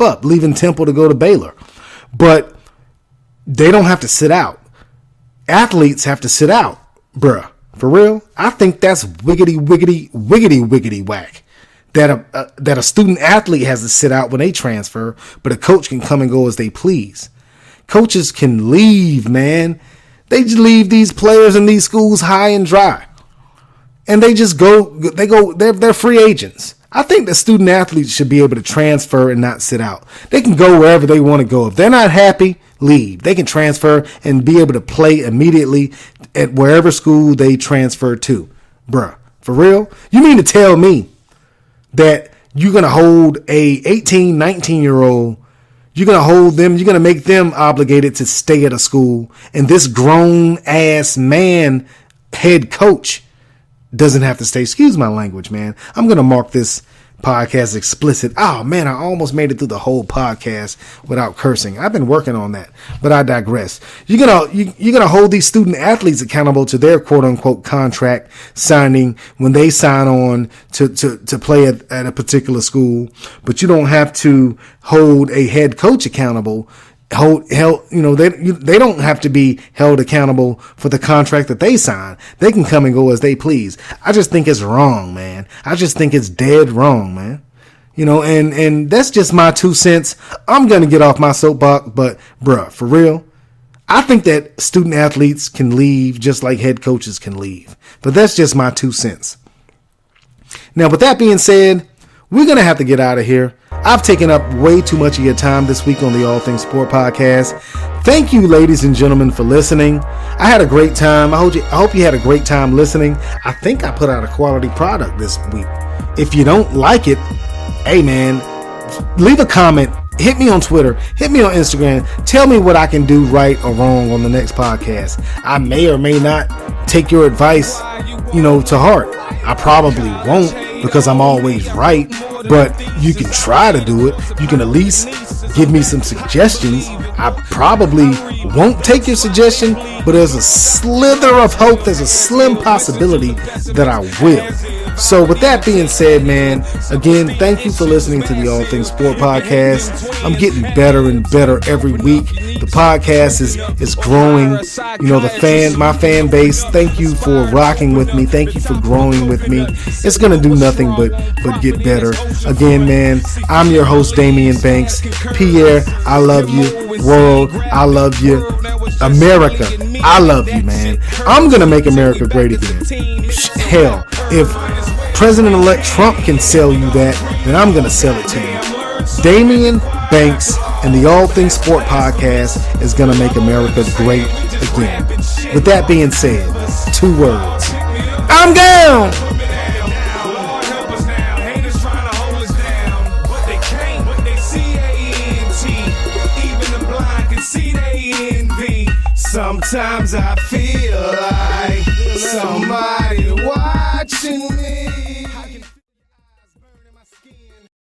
up, leaving Temple to go to Baylor. But they don't have to sit out. Athletes have to sit out, bruh. For real? I think that's wiggity whack. That a student athlete has to sit out when they transfer, but a coach can come and go as they please. Coaches can leave, man. They just leave these players in these schools high and dry. And they just they're free agents. I think that student athletes should be able to transfer and not sit out. They can go wherever they want to go. If they're not happy, leave. They can transfer and be able to play immediately at wherever school they transfer to. Bruh, for real? You mean to tell me that you're going to hold a 18, 19-year-old, you're going to hold them, you're going to make them obligated to stay at a school, and this grown-ass man head coach doesn't have to stay. Excuse my language, man. I'm going to mark this podcast explicit. Oh, man, I almost made it through the whole podcast without cursing. I've been working on that, but I digress. You're gonna hold these student athletes accountable to their quote-unquote contract signing when they sign on to play at a particular school, but you don't have to hold a head coach accountable. They don't have to be held accountable for the contract that they sign. They can come and go as they please. I just think it's wrong, man. I just think it's dead wrong, man. And that's just my 2 cents. I'm going to get off my soapbox, but bruh, for real, I think that student athletes can leave just like head coaches can leave. But that's just my 2 cents. Now, with that being said, we're going to have to get out of here. I've taken up way too much of your time this week on the All Things Sport Podcast. Thank you, ladies and gentlemen, for listening. I had a great time. I hope you had a great time listening. I think I put out a quality product this week. If you don't like it, hey, man, leave a comment. Hit me on Twitter. Hit me on Instagram. Tell me what I can do right or wrong on the next podcast. I may or may not take your advice, to heart. I probably won't because I'm always right. But you can try to do it. You can at least give me some suggestions. I probably won't take your suggestion, but there's a slither of hope. There's a slim possibility that I will. So with that being said, man, again, thank you for listening to the All Things Sport Podcast. I'm getting better and better every week. The podcast is growing. My fan base, thank you for rocking with me. Thank you for growing with me. It's going to do nothing but get better. Again, man, I'm your host, Damian Banks. Pierre, I love you. World, I love you. America, I love you, man. I'm going to make America great again. Hell, if President-elect Trump can sell you that, then I'm going to sell it to you. Damian Banks and the All Things Sport Podcast is going to make America great again. With that being said, 2 words. I'm down! Sometimes I feel like somebody watching me.